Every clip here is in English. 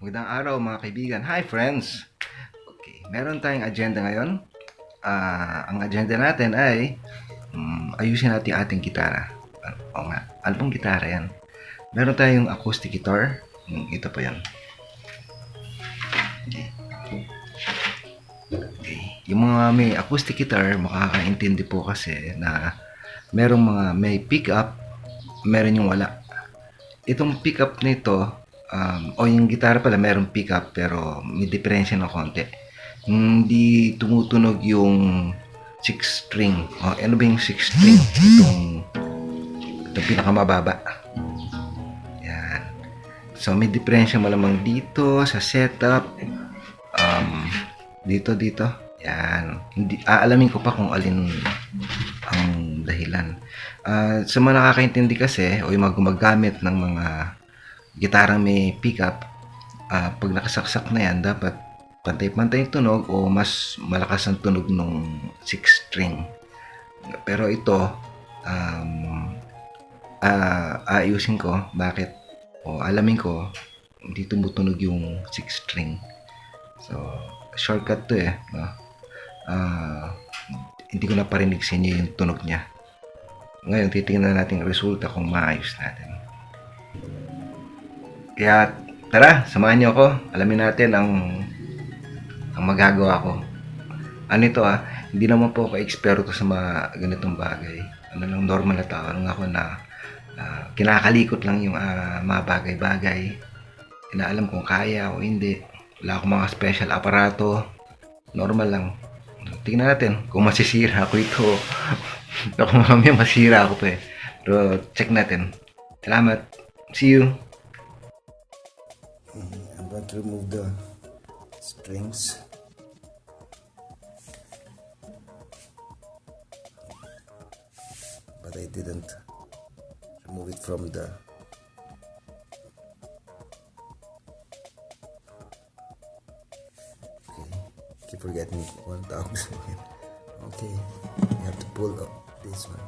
Magandang araw mga kaibigan. Hi friends! Okay, meron tayong agenda ngayon. Ang agenda natin ay ayusin natin ating gitara. Oo nga, ano pong gitara yan? Meron tayong acoustic guitar. Ito po yan. Okay. Yung mga may acoustic guitar, makakaintindi po kasi na merong mga may pick-up, meron yung wala. Itong pick-up nito, o yung gitara pala merong pick-up pero may diferensya ng konti. Hindi tumutunog yung 6 string. O, ano ba yung 6 string? Itong pinakamababa. Yan. So, may diferensya malamang dito sa setup. Dito. Yan. Hindi, aalamin ko pa kung alin ang dahilan. Sa mga nakakaintindi kasi, o yung mga gumagamit ng mga gitarang may pickup, pag nakasaksak na yan, dapat pantay-pantay yung tunog o mas malakas ang tunog ng 6 string. Pero ito, aayusin ko bakit, o alamin ko, hindi tumutunog yung 6 string. So, shortcut to eh. No? Hindi ko na parinig sa inyo yung tunog niya. Ngayon, titingnan natin ang resulta kung maayos natin. Kaya, tara, samahan niyo ako. Alamin natin ang magagawa ko. Ano ito hindi naman po ako eksperto sa mga ganitong bagay. Ano lang, normal na tao lang ako na kinakalikot lang yung mga bagay-bagay. Inaalam kung kaya o hindi. Wala akong mga special aparato. Normal lang. Tingnan natin kung masisira ako ito. Kung mamaya masira ako pa eh. Pero check natin. Salamat. See you. I'm going to remove the strings. But I didn't remove it from the keep forgetting 1000. Okay, you have to pull up this one.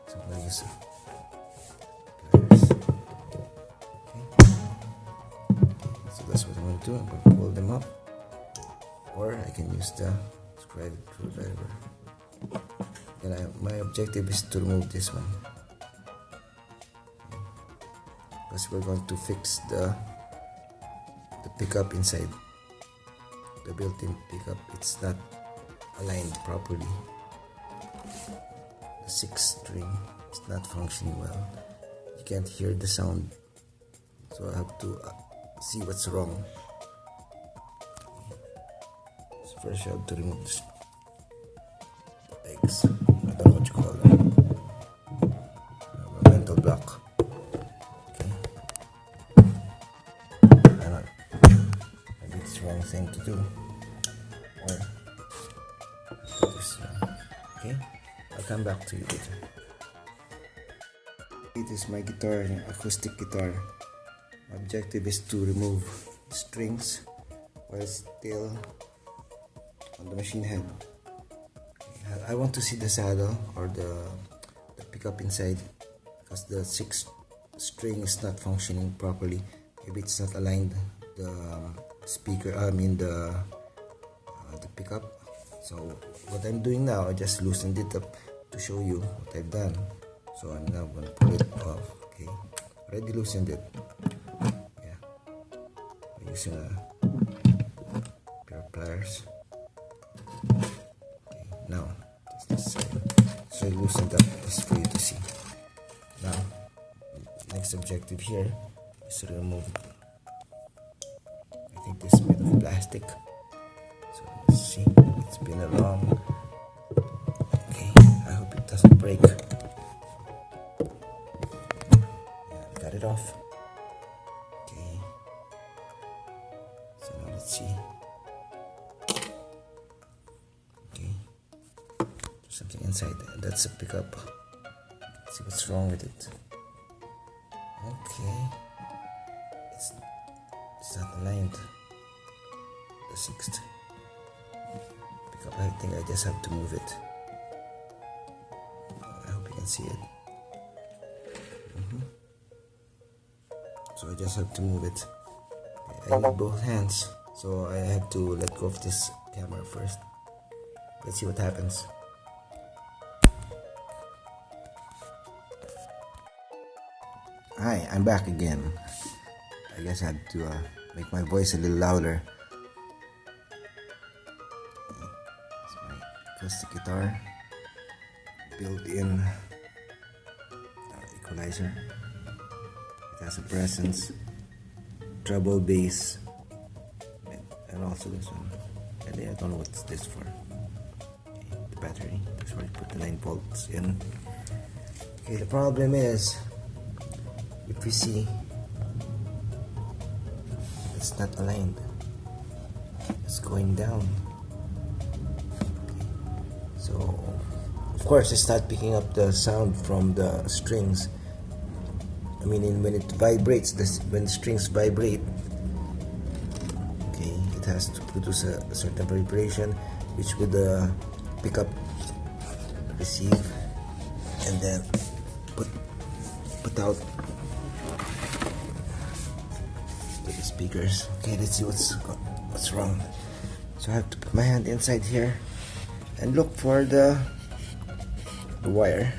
So I'm gonna use pliers. Okay. So that's what I'm gonna do. I'm gonna pull them up, or I can use the screwdriver. And my objective is to remove this one, because we're going to fix the pickup inside. The built-in pickup, it's not aligned properly. The 6 string is not functioning well. You can't hear the sound, so I have to see what's wrong. So first I have to remove the pegs. I don't know what you call them. A mental block. Okay. I don't know. Maybe it's the wrong thing to do. Or this one. Okay. I'll come back to you later. It is my guitar, an acoustic guitar. My objective is to remove strings while still on the machine head. I want to see the saddle or the pickup inside, because the 6 string is not functioning properly. Maybe it's not aligned. The speaker, the pickup. So what I'm doing now, I just loosened it up to show you what I've done. So I'm now going to pull it off. Okay, already loosened it. Yeah, I'm using a pair of pliers. Okay, now this side. So I loosened up this for you to see. Now, next objective here is to remove it. I think this is made of plastic. So let's see. It's been a long. Okay, I hope it doesn't break. Yeah, got it off. Okay. So now let's see. Okay. There's something inside. That's a pickup. Let's see what's wrong with it. Okay. It's not aligned. The 6th pickup. I think I just have to move it. I hope you can see it. So I just have to move it. I need both hands, so I have to let go of this camera first. Let's see what happens. Hi, I'm back again. I guess I had to make my voice a little louder. It's my acoustic guitar, built-in equalizer. It has a presence, treble bass, and also this one. And I don't know what's this for. Okay, the battery. That's where I put the 9 volts in. Okay, the problem is, if we see, it's not aligned. It's going down. Okay. So, of course, it's not picking up the sound from the strings. I mean, when it vibrates, when the strings vibrate, okay, it has to produce a certain vibration, which would pick up, receive, and then put out to the speakers. Okay, let's see what's wrong. So I have to put my hand inside here and look for the wire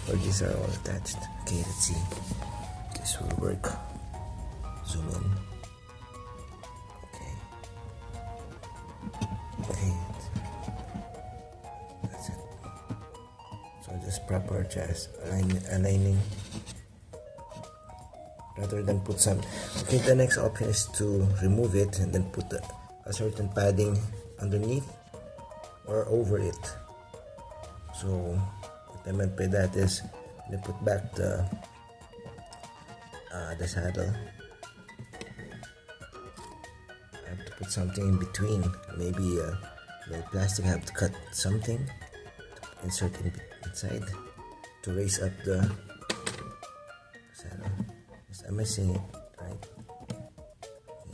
where these are all attached. Okay, let's see. This will work. Zoom in. Okay. Okay. That's it. So just proper just aligning rather than put some. Okay, the next option is to remove it and then put a certain padding underneath or over it. So what I meant by that is, when I put back the saddle, I have to put something in between. Maybe the plastic, I have to cut something to insert inside to raise up the saddle. I'm missing it, right?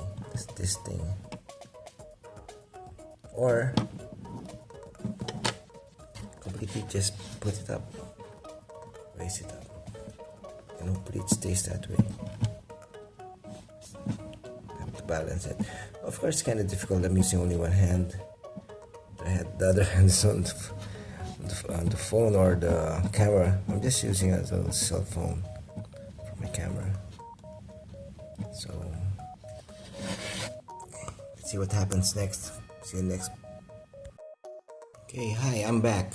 Okay, this thing. Or completely just put it up, raise it up, and hopefully it stays that way. I have to balance it. Of course, it's kind of difficult. I'm using only one hand. The other hand is on the phone or the camera. I'm just using a little cell phone for my camera. So, let's see what happens next. See you next. Okay, hi, I'm back.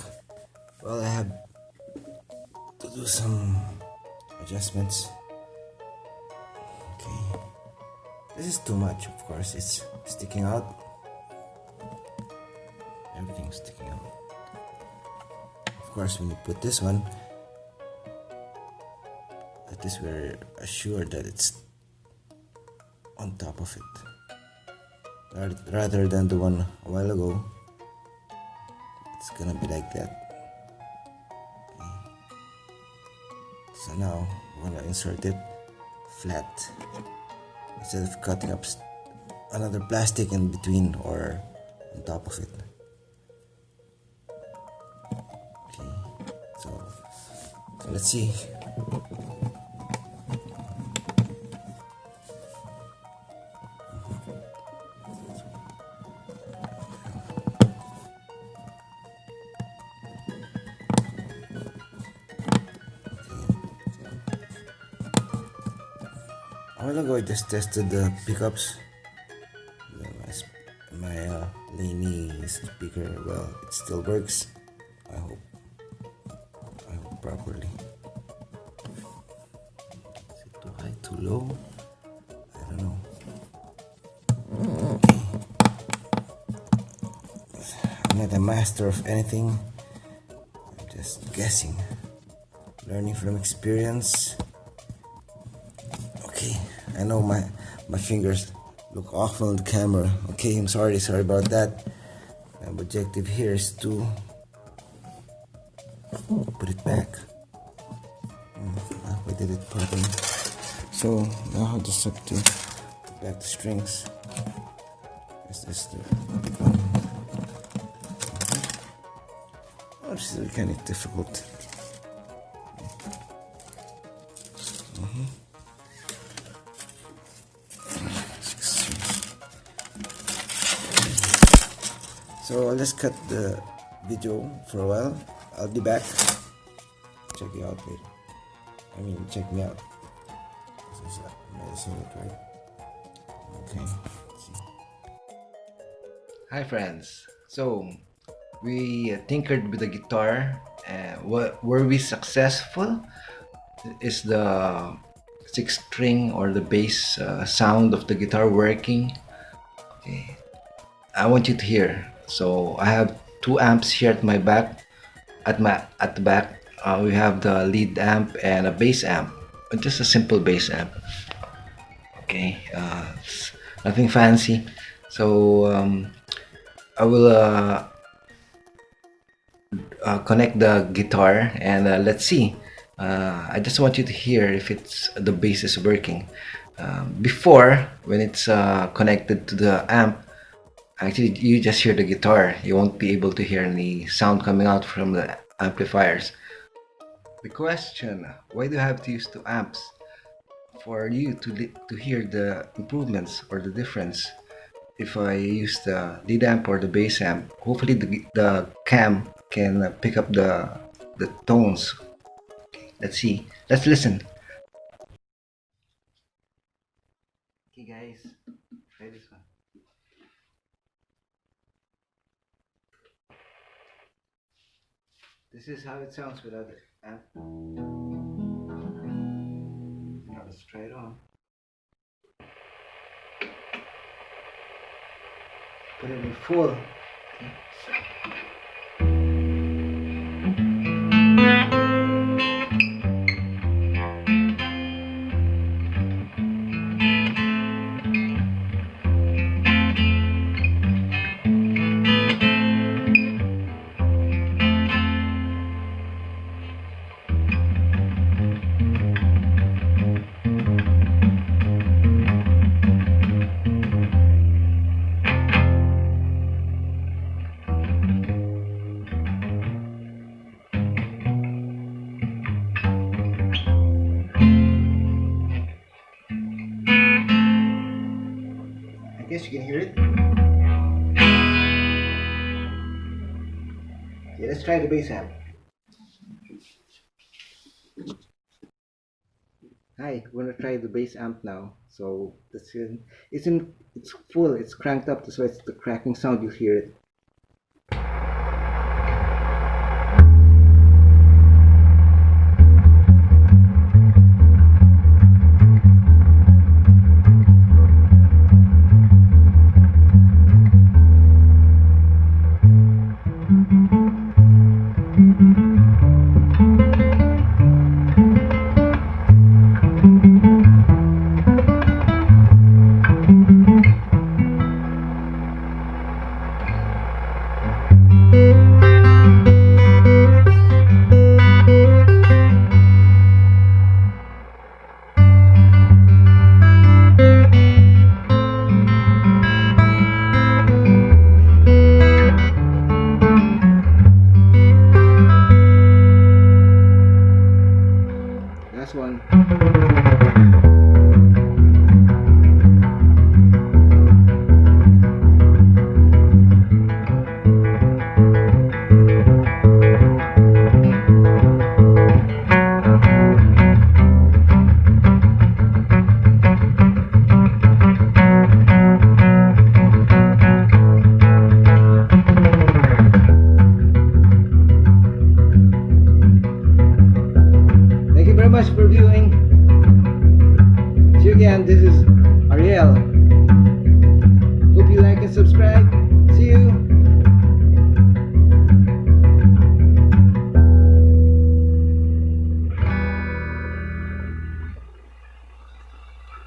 Well, I have to do some adjustments. Okay, this is too much, of course. It's sticking out. Everything's sticking out. Of course, when you put this one, at least we're assured that it's on top of it, rather than the one a while ago. It's gonna be like that. Okay. So now we're gonna insert it flat instead of cutting up another plastic in between or on top of it. Okay, so let's see. A while ago I just tested the pickups. My Laney speaker, well, it still works. I hope properly. Is it too high, too low? I don't know. Okay. I'm not a master of anything. I'm just guessing, learning from experience. Okay, I know my fingers look awful on the camera. Okay, I'm sorry about that. My objective here is to put it back. We did it properly. So now I just have to put back the strings. Is this the big one? Oh, this is kind of difficult. So I'll just cut the video for a while. I'll be back. Check you out later. I mean, check me out. This is medicine, right? Okay. Let's see. Hi friends. So we tinkered with the guitar. Were we successful? Is the 6-string or the bass sound of the guitar working? Okay. I want you to hear. So I have 2 amps here at my back. At the back, we have the lead amp and a bass amp. Just a simple bass amp. Okay, it's nothing fancy. So I will connect the guitar and let's see. I just want you to hear if the bass is working. Before, when it's connected to the amp, actually you just hear the guitar. You won't be able to hear any sound coming out from the amplifiers. The question, why do you have to use 2 amps? For you to hear the improvements or the difference. If I use the lead amp or the bass amp, hopefully the cam can pick up the tones. Okay, let's see. Let's listen. Okay guys, try this one. This is how it sounds without the amp. Now let's try it on. Put it in full. Okay. I guess you can hear it. Okay, let's try the bass amp. Hi, we're gonna try the bass amp now. So it's full, it's cranked up, so it's the cracking sound, you hear it. Last one. Thank you very much for viewing. See you again. This is Ariel. Hope you like and subscribe. See you.